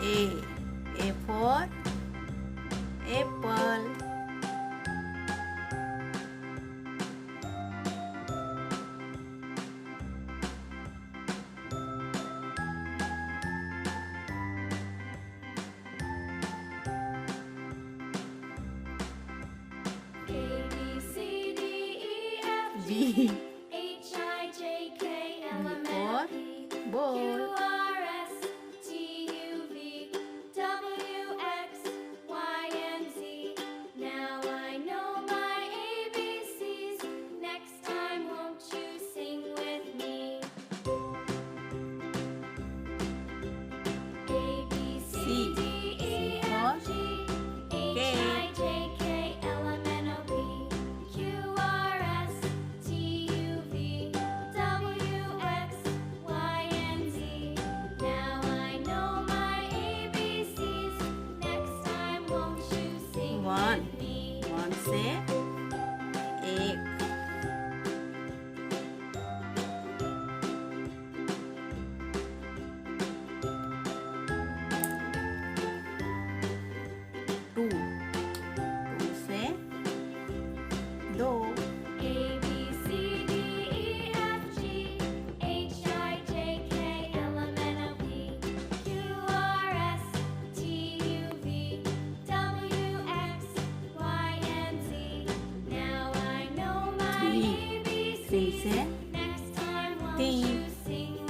A. A for apple. A B C D E F B. G H I J K L M N O P Q Ball. R S T U V W X Y and Z. Now I know my ABCs. Next time, won't you sing with me? A B C D E F G H I J K L M N O P Q R S T U V W X Y and Z. Now I know my ABCs. Next time, won't you sing One. with me? One say egg. Two. Two say dog. A B C D E F G H I J K L M N O P Q R S T U V W X Y and Z. Now I know my Three. Three ABCs. say Next time, won't thief. you sing